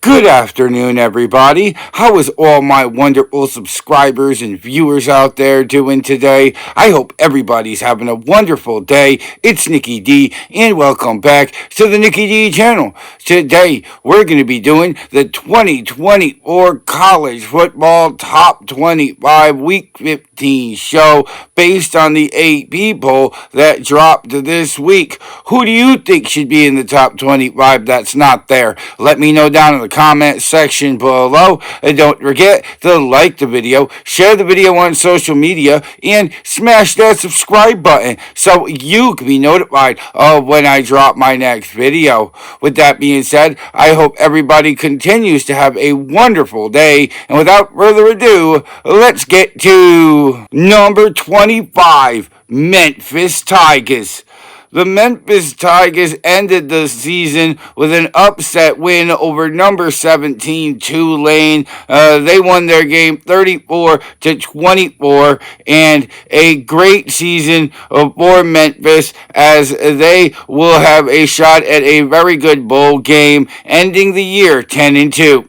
Good afternoon, everybody. How is all my wonderful subscribers and viewers out there doing today? I hope everybody's having a wonderful day. It's Nikki D, and welcome back to the Nikki D channel. Today, we're going to be doing the 2024 College Football Top 25 Week 15 show based on the AP poll that dropped this week. Who do you think should be in the top 25 that's not there? Let me know down in the comment section below. And don't forget to like the video, share the video on social media, and smash that subscribe button so you can be notified of when I drop my next video. With that being said, I hope everybody continues to have a wonderful day. And without further ado, let's get to number 25, Memphis Tigers. The Memphis Tigers ended the season with an upset win over number 17 Tulane. They won their game 34-24, and a great season for Memphis as they will have a shot at a very good bowl game, ending the year 10-2.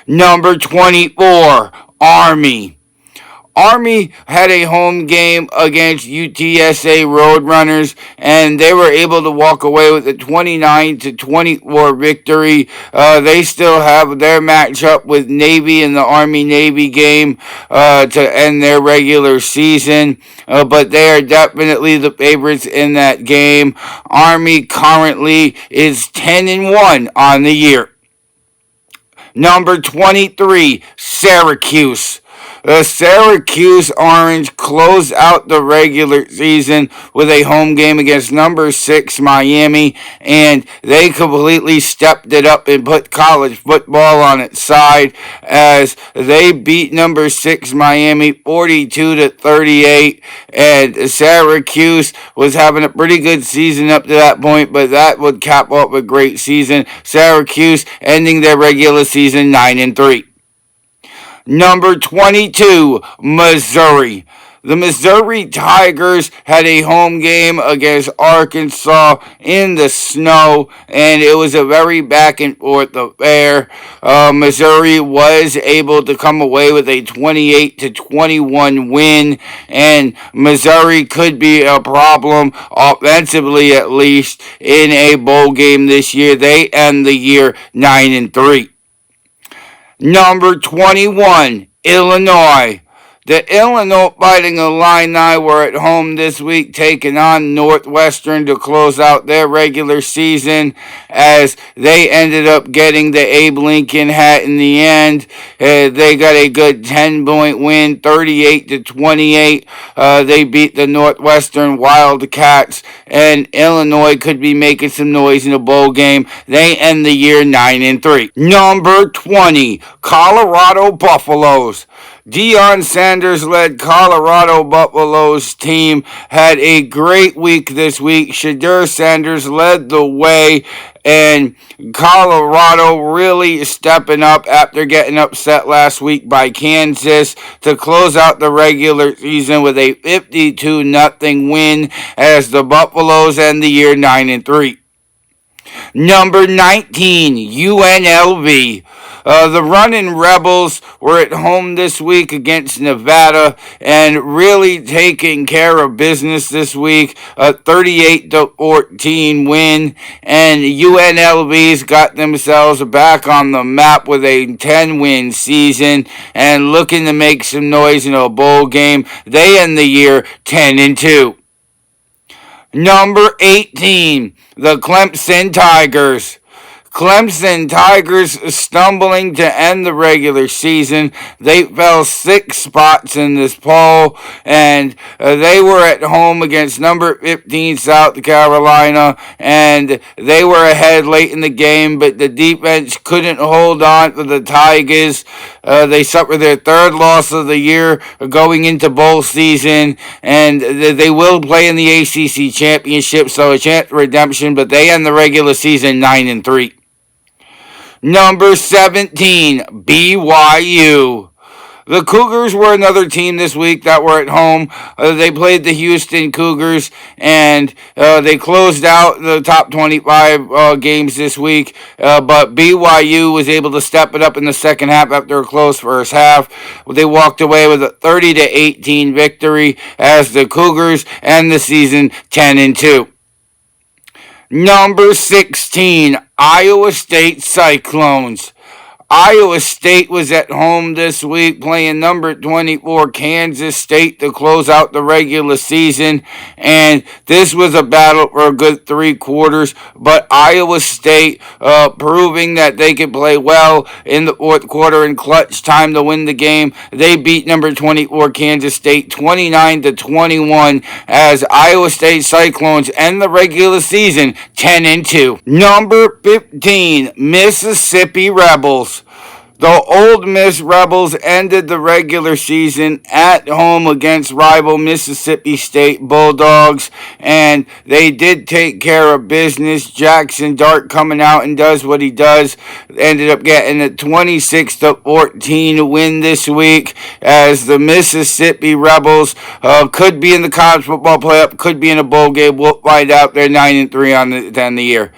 Number 24, Army. Army had a home game against UTSA Roadrunners, and they were able to walk away with a 29-24 victory. They still have their matchup with Navy in the Army-Navy game to end their regular season, but they are definitely the favorites in that game. Army currently is 10-1 on the year. Number 23, Syracuse. The Syracuse Orange closed out the regular season with a home game against number 6 Miami, and they completely stepped it up and put college football on its side as they beat number 6 Miami 42-38, and Syracuse was having a pretty good season up to that point, but that would cap up a great season. Syracuse ending their regular season 9-3. Number 22, Missouri. The Missouri Tigers had a home game against Arkansas in the snow, and it was a very back and forth affair. Missouri was able to come away with a 28-21 win, and Missouri could be a problem, offensively at least, in a bowl game this year. They end the year 9-3. Number 21, Illinois. The Illinois Fighting Illini were at home this week taking on Northwestern to close out their regular season as they ended up getting the Abe Lincoln hat in the end. They got a good 10-point win, 38-28. They beat the Northwestern Wildcats, and Illinois could be making some noise in the bowl game. They end the year 9-3. Number 20, Colorado Buffaloes. Deion Sanders-led Colorado Buffaloes team had a great week this week. Shedeur Sanders led the way, and Colorado really stepping up after getting upset last week by Kansas to close out the regular season with a 52-0 win as the Buffaloes end the year 9-3. Number 19, UNLV. The Running Rebels were at home this week against Nevada and really taking care of business this week. A 38-14 win, and UNLV's got themselves back on the map with a 10-win season and looking to make some noise in a bowl game. They end the year 10-2. Number 18, the Clemson Tigers. Clemson Tigers stumbling to end the regular season. They fell 6 spots in this poll, and they were at home against number 15 South Carolina, and they were ahead late in the game, but the defense couldn't hold on to the Tigers. They suffered their 3rd loss of the year going into bowl season, and they will play in the ACC Championship, so a chance for redemption, but they end the regular season 9-3. Number 17, BYU. The Cougars were another team this week that were at home. They played the Houston Cougars, and they closed out the top 25 games this week. But BYU was able to step it up in the second half after a close first half. They walked away with a 30-18 victory as the Cougars end the season 10-2. Number 16, Iowa State Cyclones. Iowa State was at home this week playing number 24 Kansas State to close out the regular season, and this was a battle for a good 3 quarters, but Iowa State proving that they could play well in the fourth quarter in clutch time to win the game. They beat number 24 Kansas State 29-21 as Iowa State Cyclones end the regular season 10-2. Number 15, Mississippi Rebels. The Ole Miss Rebels ended the regular season at home against rival Mississippi State Bulldogs, and they did take care of business. Jackson Dart coming out and does what he does. Ended up getting a 26-14 win this week as the Mississippi Rebels could be in the college football playoff, could be in a bowl game. We'll find out. They're 9-3 on the end of the year.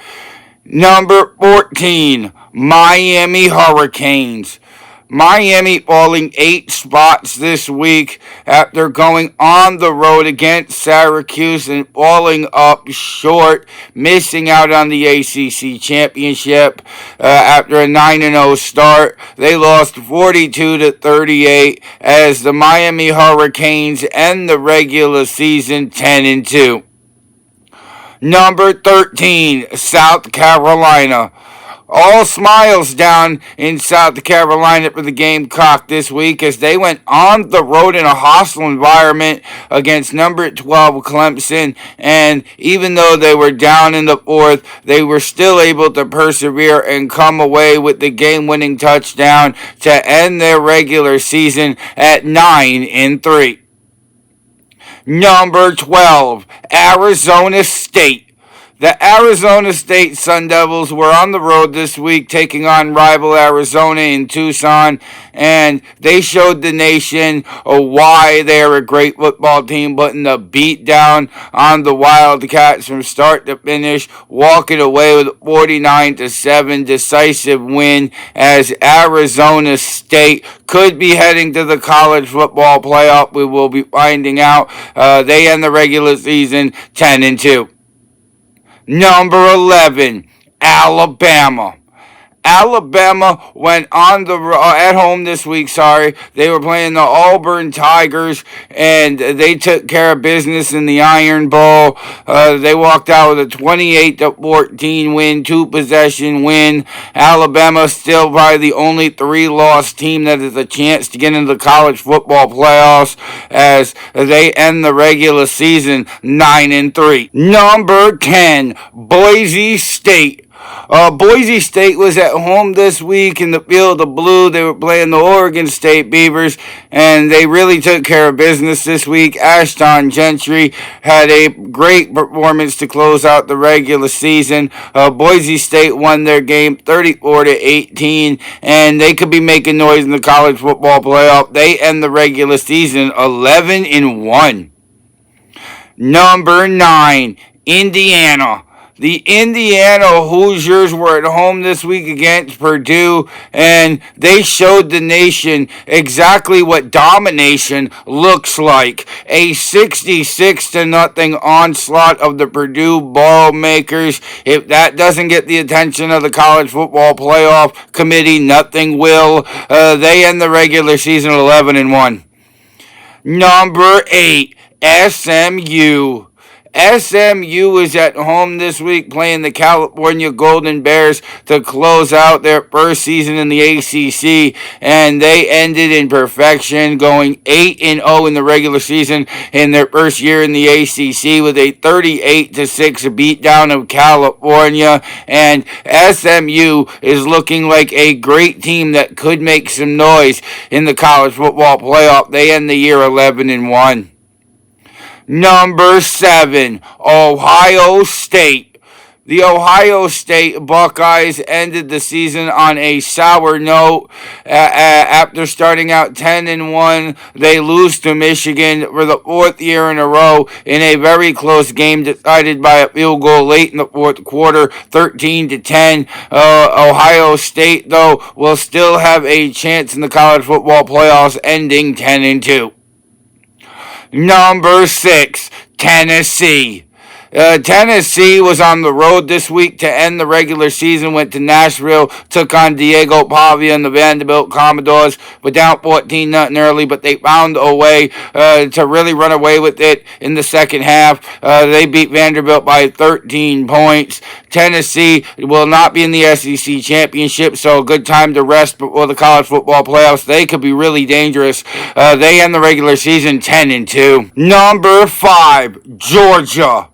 Number 14, Miami Hurricanes. Miami falling 8 spots this week after going on the road against Syracuse and falling up short, missing out on the ACC championship after a 9-0 start. They lost 42-38 as the Miami Hurricanes end the regular season 10-2. Number 13, South Carolina. All smiles down in South Carolina for the Gamecock this week as they went on the road in a hostile environment against number 12 Clemson. And even though they were down in the fourth, they were still able to persevere and come away with the game-winning touchdown to end their regular season at 9-3. Number 12, Arizona State. The Arizona State Sun Devils were on the road this week taking on rival Arizona in Tucson, and they showed the nation why they're a great football team, putting the beat down on the Wildcats from start to finish, walking away with a 49-7 decisive win as Arizona State could be heading to the college football playoff. We will be finding out. They end the regular season 10-2. Number 11, Alabama. Alabama went on the at home this week. They were playing the Auburn Tigers, and they took care of business in the Iron Bowl. They walked out with a 28-14 win, 2-possession win. Alabama still probably the only 3-loss team that has a chance to get into the college football playoffs as they end the regular season 9-3. Number 10, Boise State. Boise State was at home this week in the Field of Blue. They were playing the Oregon State Beavers, and they really took care of business this week. Ashton Gentry had a great performance to close out the regular season. Boise State won their game 34-18, and they could be making noise in the college football playoff. They end the regular season 11-1. Number 9, Indiana. The Indiana Hoosiers were at home this week against Purdue, and they showed the nation exactly what domination looks like. A 66-0 onslaught of the Purdue Boilermakers. If that doesn't get the attention of the College Football Playoff Committee, nothing will. They end the regular season 11-1. Number 8, SMU. SMU is at home this week playing the California Golden Bears to close out their first season in the ACC, and they ended in perfection, going 8-0 in the regular season in their first year in the ACC with a 38-6 beatdown of California. And SMU is looking like a great team that could make some noise in the college football playoff. They end the year 11-1. Number 7, Ohio State. The Ohio State Buckeyes ended the season on a sour note. After starting out 10-1, they lose to Michigan for the fourth year in a row in a very close game decided by a field goal late in the fourth quarter, 13-10. Ohio State, though, will still have a chance in the college football playoffs, ending 10-2. Number 6, Tennessee. Tennessee was on the road this week to end the regular season, went to Nashville, took on Diego Pavia and the Vanderbilt Commodores, but down 14-0 early, but they found a way to really run away with it in the second half. They beat Vanderbilt by 13 points. Tennessee will not be in the SEC championship, so a good time to rest before the college football playoffs. They could be really dangerous. They end the regular season 10-2. Number 5, Georgia.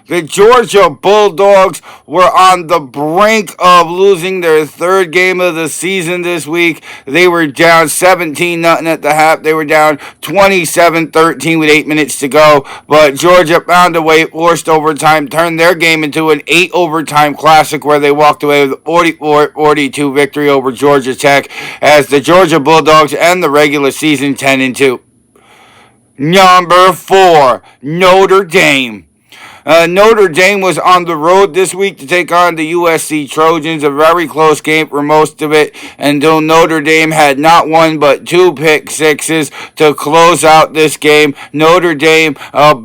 The Georgia Bulldogs were on the brink of losing their third game of the season this week. They were down 17-0 at the half. They were down 27-13 with 8 minutes to go. But Georgia found a way, forced overtime, turned their game into an 8-overtime classic where they walked away with a 44-42 victory over Georgia Tech as the Georgia Bulldogs end the regular season 10-2. Number 4, Notre Dame. Notre Dame was on the road this week to take on the USC Trojans, a very close game for most of it, until Notre Dame had not one but 2 pick sixes to close out this game. Notre Dame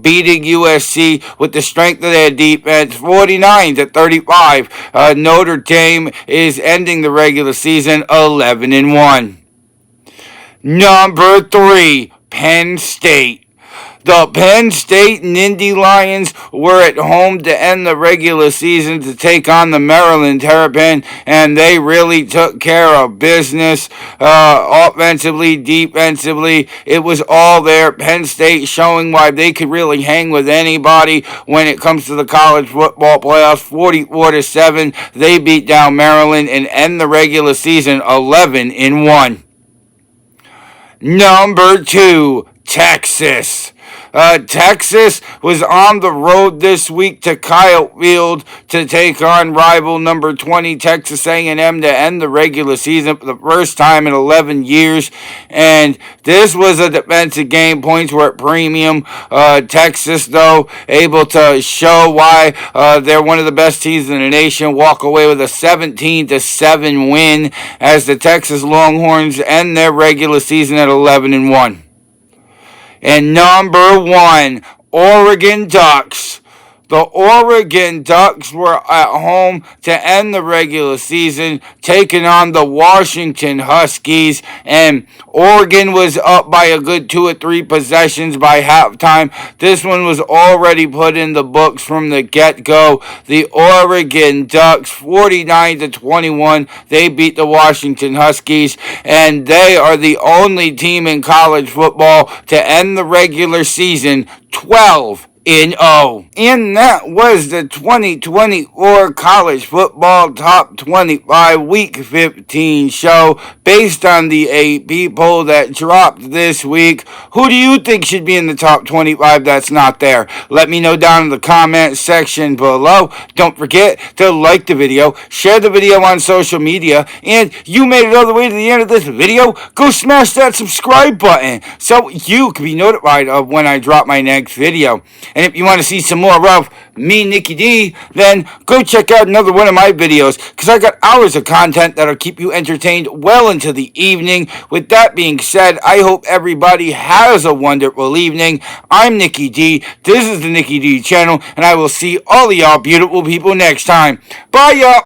beating USC with the strength of their defense, 49-35. Notre Dame is ending the regular season 11-1. Number 3, Penn State. The Penn State Nittany Lions were at home to end the regular season to take on the Maryland Terrapins, and they really took care of business offensively, defensively. It was all there. Penn State showing why they could really hang with anybody when it comes to the college football playoffs. 44-7, they beat down Maryland and end the regular season 11-1. Number 2, Texas. Texas was on the road this week to Kyle Field to take on rival number 20 Texas A&M to end the regular season for the first time in 11 years. And this was a defensive game. Points were at premium. Texas, though, able to show why they're one of the best teams in the nation. Walk away with a 17-7 win as the Texas Longhorns end their regular season at 11-1. And number 1, Oregon Ducks. The Oregon Ducks were at home to end the regular season, taking on the Washington Huskies, and Oregon was up by a good 2 or 3 possessions by halftime. This one was already put in the books from the get-go. The Oregon Ducks, 49-21, they beat the Washington Huskies, and they are the only team in college football to end the regular season 12-0. And that was the 2024 College Football Top 25 Week 15 show based on the AP poll that dropped this week. Who do you think should be in the top 25 that's not there? Let me know down in the comment section below. Don't forget to like the video, share the video on social media, and you made it all the way to the end of this video, go smash that subscribe button so you can be notified of when I drop my next video. And if you want to see some more of me, Nicky D, then go check out another one of my videos, because I got hours of content that'll keep you entertained well into the evening. With that being said, I hope everybody has a wonderful evening. I'm Nicky D. This is the Nicky D channel, and I will see all of y'all beautiful people next time. Bye, y'all.